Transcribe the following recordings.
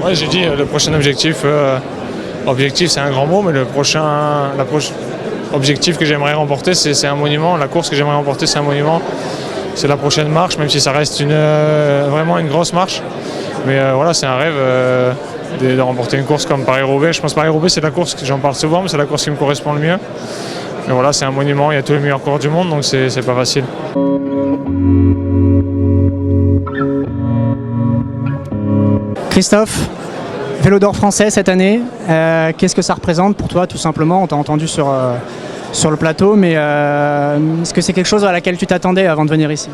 Ouais, j'ai dit le prochain objectif, objectif c'est un grand mot, mais le prochain objectif que j'aimerais remporter, c'est un monument. La course que j'aimerais remporter, c'est un monument. C'est la prochaine marche, même si ça reste vraiment une grosse marche. Mais voilà, c'est un rêve de remporter une course comme Paris-Roubaix. Je pense que Paris-Roubaix, c'est la course que j'en parle souvent, mais c'est la course qui me correspond le mieux. Mais voilà, c'est un monument, il y a tous les meilleurs coureurs du monde, donc c'est pas facile. Christophe, Vélo d'Or français cette année, qu'est-ce que ça représente pour toi tout simplement? On t'a entendu sur le plateau, mais est-ce que c'est quelque chose à laquelle tu t'attendais avant de venir ici?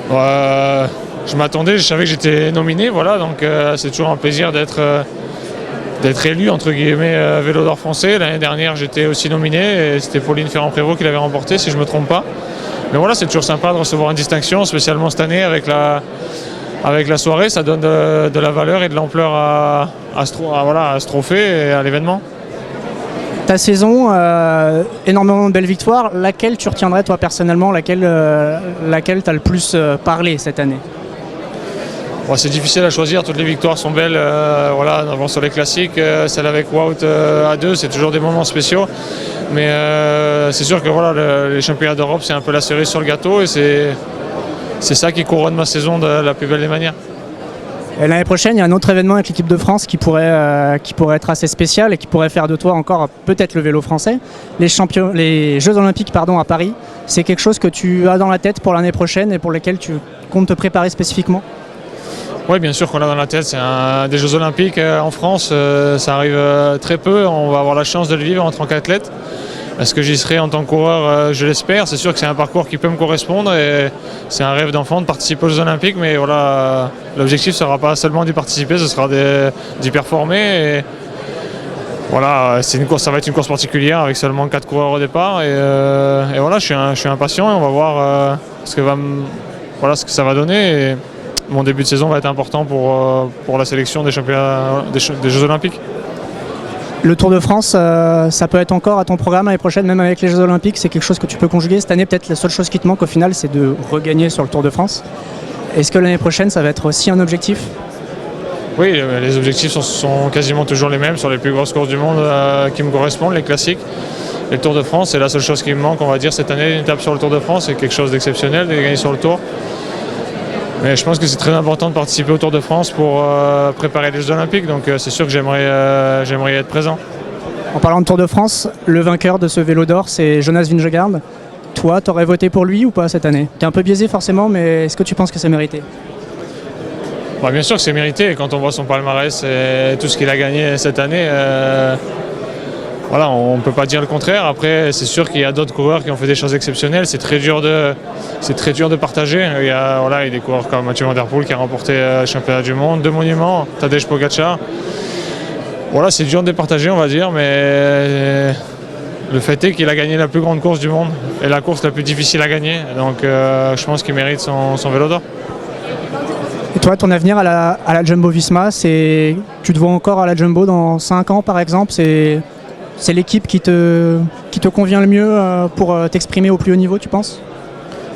Je m'attendais, je savais que j'étais nominé, voilà, donc c'est toujours un plaisir d'être élu entre guillemets Vélo d'Or français. L'année dernière j'étais aussi nominé et c'était Pauline Ferrand-Prévot qui l'avait remporté si je ne me trompe pas. Mais voilà, c'est toujours sympa de recevoir une distinction, spécialement cette année avec la soirée, ça donne de la valeur et de l'ampleur à ce trophée et à l'événement. Ta saison, énormément de belles victoires, laquelle tu retiendrais toi personnellement, laquelle tu as le plus parlé cette année? Bon, c'est difficile à choisir, toutes les victoires sont belles, voilà, on sur les classiques, celle avec Wout à 2, c'est toujours des moments spéciaux. Mais c'est sûr que voilà, les championnats d'Europe, c'est un peu la cerise sur le gâteau et c'est ça qui couronne ma saison de la plus belle des manières. Et l'année prochaine, il y a un autre événement avec l'équipe de France qui pourrait être assez spécial et qui pourrait faire de toi encore peut-être le vélo français. Les Jeux Olympiques à Paris, c'est quelque chose que tu as dans la tête pour l'année prochaine et pour lesquels tu comptes te préparer spécifiquement? Oui, bien sûr qu'on a dans la tête, c'est des Jeux Olympiques en France, ça arrive très peu, on va avoir la chance de le vivre en tant qu'athlète. Est-ce que j'y serai en tant que coureur? Je l'espère, c'est sûr que c'est un parcours qui peut me correspondre et c'est un rêve d'enfant de participer aux Jeux Olympiques, mais voilà, l'objectif ne sera pas seulement d'y participer, ce sera d'y performer. Et voilà, ça va être une course particulière avec seulement 4 coureurs au départ et voilà, je suis impatient et on va voir ce que ça va donner. Et mon début de saison va être important pour la sélection des Jeux Olympiques. Le Tour de France, ça peut être encore à ton programme l'année prochaine, même avec les Jeux Olympiques, c'est quelque chose que tu peux conjuguer. Cette année, peut-être la seule chose qui te manque au final, c'est de regagner sur le Tour de France. Est-ce que l'année prochaine, ça va être aussi un objectif? Oui, les objectifs sont quasiment toujours les mêmes sur les plus grosses courses du monde qui me correspondent, les classiques. Et le Tour de France, c'est la seule chose qui me manque, on va dire, cette année, une étape sur le Tour de France, c'est quelque chose d'exceptionnel de gagner sur le Tour. Mais je pense que c'est très important de participer au Tour de France pour préparer les Jeux Olympiques, donc c'est sûr que j'aimerais y être présent. En parlant de Tour de France, le vainqueur de ce Vélo d'Or, c'est Jonas Vingegaard. Toi, t'aurais voté pour lui ou pas cette année? T'es un peu biaisé forcément, mais est-ce que tu penses que c'est mérité? Bien sûr que c'est mérité, quand on voit son palmarès et tout ce qu'il a gagné cette année, voilà, on ne peut pas dire le contraire. Après, c'est sûr qu'il y a d'autres coureurs qui ont fait des choses exceptionnelles. C'est très dur de partager. Il y a des coureurs comme Mathieu Van Der Poel qui a remporté le championnat du monde, 2 monuments, Tadej Pogacar. Voilà, c'est dur de partager, on va dire, mais le fait est qu'il a gagné la plus grande course du monde et la course la plus difficile à gagner. Donc, je pense qu'il mérite son Vélo d'Or. Et toi, ton avenir à la Jumbo-Visma, tu te vois encore à la Jumbo dans 5 ans par exemple? C'est l'équipe qui te convient le mieux pour t'exprimer au plus haut niveau, tu penses?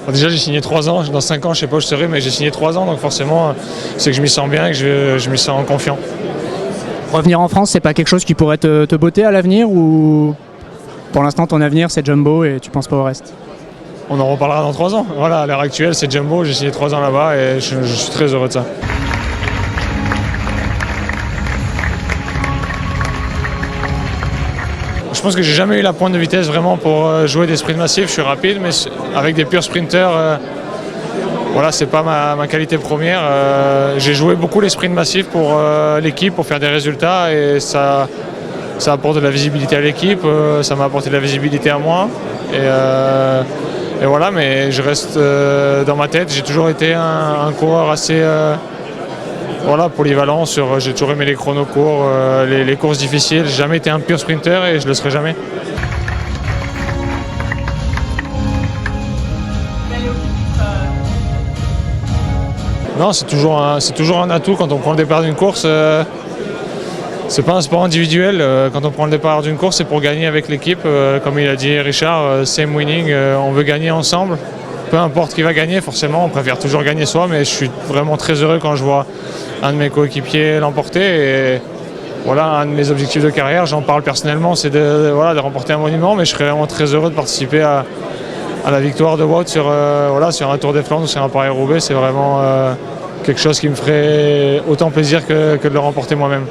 Déjà, j'ai signé 3 ans. Dans 5 ans, je ne sais pas où je serai, mais j'ai signé 3 ans. Donc forcément, c'est que je m'y sens bien et que je m'y sens confiant. Revenir en France, c'est pas quelque chose qui pourrait te botter à l'avenir? Ou pour l'instant, ton avenir, c'est Jumbo et tu penses pas au reste? On en reparlera dans 3 ans. Voilà, à l'heure actuelle, c'est Jumbo. J'ai signé 3 ans là-bas et je suis très heureux de ça. Je pense que j'ai jamais eu la pointe de vitesse vraiment pour jouer des sprints massifs. Je suis rapide, mais avec des purs sprinters, voilà, c'est pas ma qualité première. J'ai joué beaucoup les sprints massifs pour l'équipe, pour faire des résultats, et ça apporte de la visibilité à l'équipe. Ça m'a apporté de la visibilité à moi. Et voilà, mais je reste dans ma tête. J'ai toujours été un coureur assez polyvalent. J'ai toujours aimé les chronos courts, les courses difficiles. J'ai jamais été un pur sprinter et je le serai jamais. Non, c'est toujours un atout quand on prend le départ d'une course. C'est pas un sport individuel. Quand on prend le départ d'une course, c'est pour gagner avec l'équipe. Comme il a dit Richard, same winning, on veut gagner ensemble. peu importe qui va gagner, forcément, on préfère toujours gagner soi, mais je suis vraiment très heureux quand je vois un de mes coéquipiers l'emporter. Et voilà, un de mes objectifs de carrière, j'en parle personnellement, c'est de remporter un monument, mais je serais vraiment très heureux de participer à la victoire de Wout sur un Tour des Flandres ou sur un Paris-Roubaix. C'est vraiment quelque chose qui me ferait autant plaisir que de le remporter moi-même.